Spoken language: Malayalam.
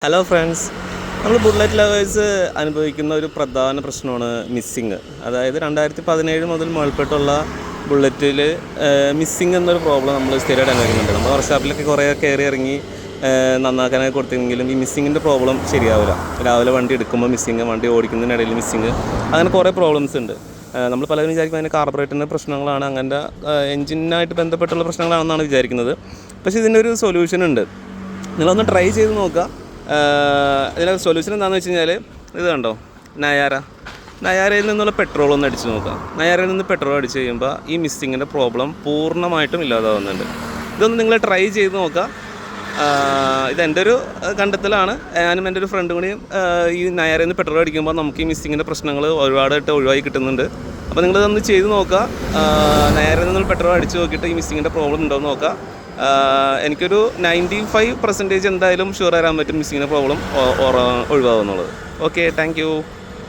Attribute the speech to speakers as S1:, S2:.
S1: ഹലോ ഫ്രണ്ട്സ്, നമ്മൾ ബുള്ളറ്റ് ലവേഴ്സ് അനുഭവിക്കുന്ന ഒരു പ്രധാന പ്രശ്നമാണ് മിസ്സിങ്. അതായത് 2017 മുതൽ മുകളിലോട്ടുള്ള ബുള്ളറ്റിൽ മിസ്സിങ് എന്നൊരു പ്രോബ്ലം നമ്മൾ സ്ഥിരമായിട്ട് അനുഭവിക്കുന്നുണ്ട്. നമ്മൾ വർക്ക്ഷോപ്പിലൊക്കെ കുറേ കയറി ഇറങ്ങി നന്നാക്കാനൊക്കെ കൊടുത്തെങ്കിലും ഈ മിസ്സിങ്ങിൻ്റെ പ്രോബ്ലം ശരിയാവില്ല. രാവിലെ വണ്ടി എടുക്കുമ്പോൾ മിസ്സിങ്, വണ്ടി ഓടിക്കുന്നതിനിടയിൽ മിസ്സിങ്, അങ്ങനെ കുറേ പ്രോബ്ലംസ് ഉണ്ട്. നമ്മൾ പലരും വിചാരിക്കും അതിൻ്റെ കാർബറേറ്ററിൻ്റെ പ്രശ്നങ്ങളാണ്, അങ്ങനത്തെ എൻജിനായിട്ട് ബന്ധപ്പെട്ടുള്ള പ്രശ്നങ്ങളാണെന്നാണ് വിചാരിക്കുന്നത്. പക്ഷേ ഇതിൻ്റെ ഒരു സൊല്യൂഷൻ ഉണ്ട്. നിങ്ങളൊന്ന് ട്രൈ ചെയ്ത് നോക്കുക. ഇതിൻ്റെ സൊല്യൂഷൻ എന്താണെന്ന് വെച്ച് കഴിഞ്ഞാൽ, ഇത് കണ്ടോ, നയാരയിൽ നിന്നുള്ള പെട്രോൾ ഒന്ന് അടിച്ച് നോക്കുക. നയാരയിൽ നിന്ന് പെട്രോൾ അടിച്ച് കഴിയുമ്പോൾ ഈ മിസ്സിങ്ങിൻ്റെ പ്രോബ്ലം പൂർണ്ണമായിട്ടും ഇല്ലാതാവുന്നുണ്ട്. ഇതൊന്ന് നിങ്ങൾ ട്രൈ ചെയ്ത് നോക്കുക. ഇതെൻ്റെ ഒരു കണ്ടെത്തലാണ്. ഞാനും എൻ്റെ ഒരു ഫ്രണ്ട് കൂടിയും ഈ നയാരയിൽ നിന്ന് പെട്രോൾ അടിക്കുമ്പോൾ നമുക്ക് ഈ മിസ്സിങ്ങിൻ്റെ പ്രശ്നങ്ങൾ ഒരുപാടായിട്ട് ഒഴിവായി കിട്ടുന്നുണ്ട്. അപ്പോൾ നിങ്ങളിതൊന്ന് ചെയ്ത് നോക്കുക. നയാരയിൽ നിന്ന് പെട്രോൾ അടിച്ച് നോക്കിയിട്ട് ഈ മിസ്സിങ്ങിൻ്റെ പ്രോബ്ലം ഉണ്ടോ എന്ന് നോക്കുക. എനിക്കൊരു 95% എന്തായാലും ഷുവർ തരാൻ പറ്റും മിസ്സിങ്ങിൻ്റെ പ്രോബ്ലം ഒഴിവാകുന്നുള്ളത്. Okay, thank U.